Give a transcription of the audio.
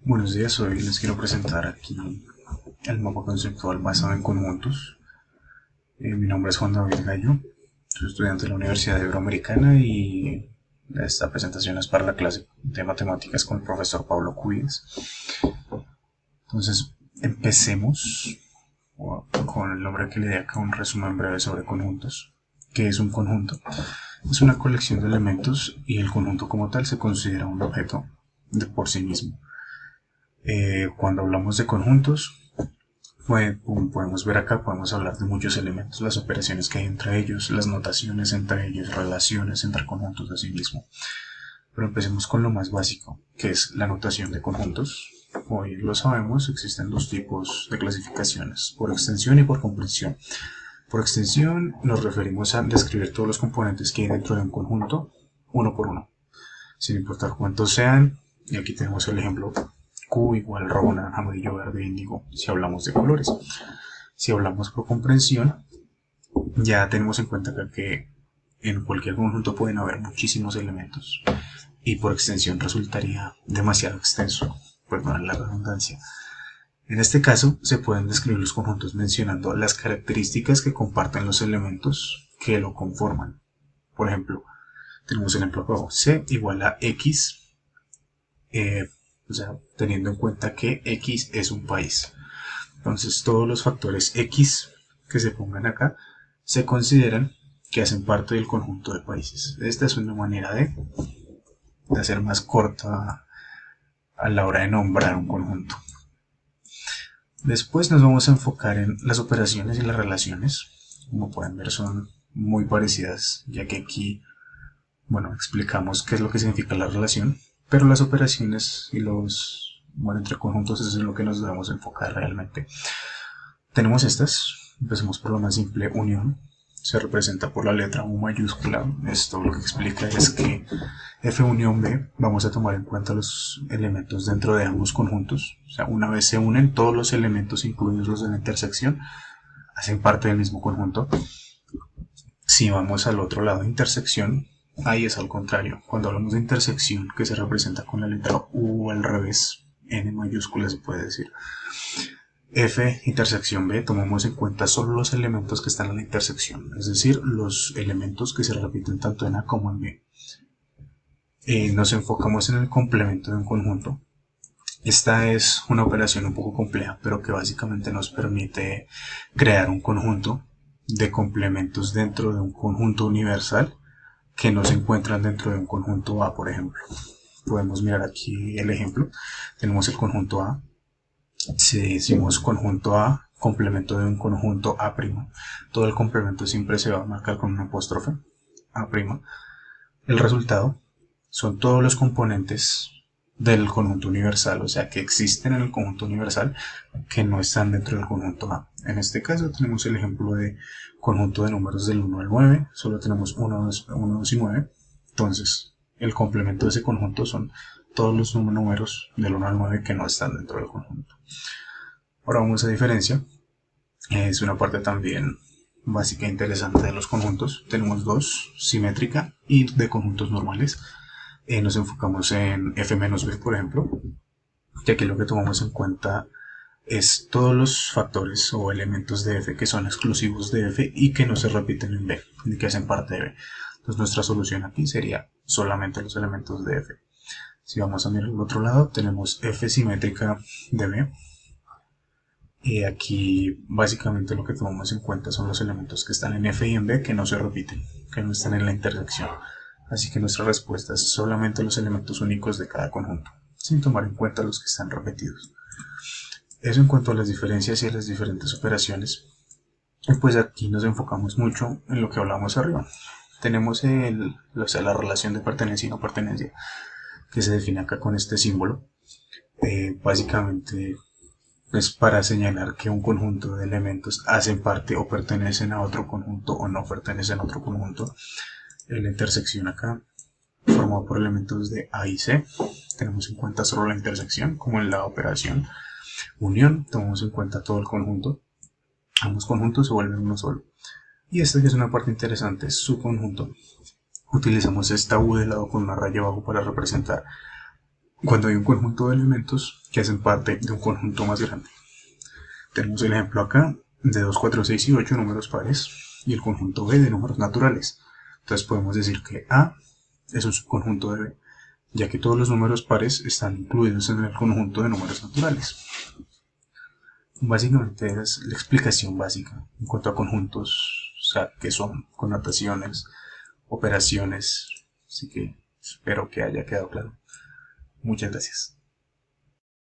Buenos días, hoy les quiero presentar aquí el mapa conceptual basado en conjuntos. Mi nombre es Juan David Gallo, soy estudiante de la Universidad Iberoamericana y esta presentación es para la clase de matemáticas con el profesor Pablo Cuyes. Entonces, empecemos con el nombre que le dé acá un resumen breve sobre conjuntos. ¿Qué es un conjunto? Es una colección de elementos y el conjunto como tal se considera un objeto de por sí mismo. Cuando hablamos de conjuntos, como podemos ver acá, podemos hablar de muchos elementos, las operaciones que hay entre ellos, las notaciones entre ellos, relaciones entre conjuntos de sí mismo. Pero empecemos con lo más básico, que es la notación de conjuntos. Hoy lo sabemos, existen dos tipos de clasificaciones, por extensión y por comprensión. Por extensión nos referimos a describir todos los componentes que hay dentro de un conjunto, uno por uno, sin importar cuántos sean. Y aquí tenemos el ejemplo Q igual rojo, naranja, amarillo, verde, índigo, si hablamos de colores. Si hablamos por comprensión, ya tenemos en cuenta que en cualquier conjunto pueden haber muchísimos elementos y por extensión resultaría demasiado extenso, perdón la redundancia. En este caso, se pueden describir los conjuntos mencionando las características que comparten los elementos que lo conforman. Por ejemplo, tenemos el ejemplo abajo, C igual a X, o sea, teniendo en cuenta que X es un país. Entonces, todos los factores X que se pongan acá se consideran que hacen parte del conjunto de países. Esta es una manera de hacer más corta a la hora de nombrar un conjunto. Después nos vamos a enfocar en las operaciones y las relaciones. Como pueden ver, son muy parecidas, ya que aquí, bueno, explicamos qué es lo que significa la relación, pero las operaciones y los, bueno, entre conjuntos es en lo que nos debemos enfocar realmente. Tenemos estas, empecemos por lo más simple, unión. Se representa por la letra U mayúscula. Esto lo que explica es que F unión B vamos a tomar en cuenta los elementos dentro de ambos conjuntos. O sea, una vez se unen, todos los elementos, incluidos los de la intersección, hacen parte del mismo conjunto. Si vamos al otro lado, intersección, ahí es al contrario. Cuando hablamos de intersección, que se representa con la letra U al revés, N mayúscula se puede decir. F intersección B, tomamos en cuenta solo los elementos que están en la intersección, es decir, los elementos que se repiten tanto en A como en B. Nos enfocamos en el complemento de un conjunto. Esta es una operación un poco compleja, pero que básicamente nos permite crear un conjunto de complementos dentro de un conjunto universal que no se encuentran dentro de un conjunto A, por ejemplo. Podemos mirar aquí el ejemplo. Tenemos el conjunto A. Si decimos conjunto A, complemento de un conjunto A', todo el complemento siempre se va a marcar con un apóstrofe, A'. El resultado son todos los componentes del conjunto universal, o sea, que existen en el conjunto universal que no están dentro del conjunto A. En este caso tenemos el ejemplo de conjunto de números del 1 al 9, solo tenemos 1, 2 y 9, entonces el complemento de ese conjunto son todos los números del 1 al 9 que no están dentro del conjunto. Ahora vamos a diferencia. Es una parte también básica e interesante de los conjuntos. Tenemos dos, simétrica y de conjuntos normales. Nos enfocamos en F-B, por ejemplo, y aquí lo que tomamos en cuenta es todos los factores o elementos de F que son exclusivos de F y que no se repiten en B, ni que hacen parte de B. Entonces nuestra solución aquí sería solamente los elementos de F. Si vamos a mirar al otro lado, tenemos F simétrica de B. Y aquí básicamente lo que tomamos en cuenta son los elementos que están en F y en B que no se repiten, que no están en la intersección. Así que nuestra respuesta es solamente los elementos únicos de cada conjunto, sin tomar en cuenta los que están repetidos. Eso en cuanto a las diferencias y a las diferentes operaciones. Y pues aquí nos enfocamos mucho en lo que hablamos arriba. Tenemos la relación de pertenencia y no pertenencia, que se define acá con este símbolo. Básicamente es para señalar que un conjunto de elementos hacen parte o pertenecen a otro conjunto o no pertenecen a otro conjunto. La intersección acá, formado por elementos de A y C, tenemos en cuenta solo la intersección, como en la operación unión, tomamos en cuenta todo el conjunto. Ambos conjuntos se vuelven uno solo. Y esta que es una parte interesante, es su conjunto. Utilizamos esta U de lado con una raya abajo para representar cuando hay un conjunto de elementos que hacen parte de un conjunto más grande. Tenemos el ejemplo acá de 2, 4, 6 y 8 números pares y el conjunto B de números naturales. Entonces podemos decir que A es un subconjunto de B, ya que todos los números pares están incluidos en el conjunto de números naturales. Básicamente es la explicación básica en cuanto a conjuntos, o sea, que son connotaciones, operaciones, así que espero que haya quedado claro. Muchas gracias.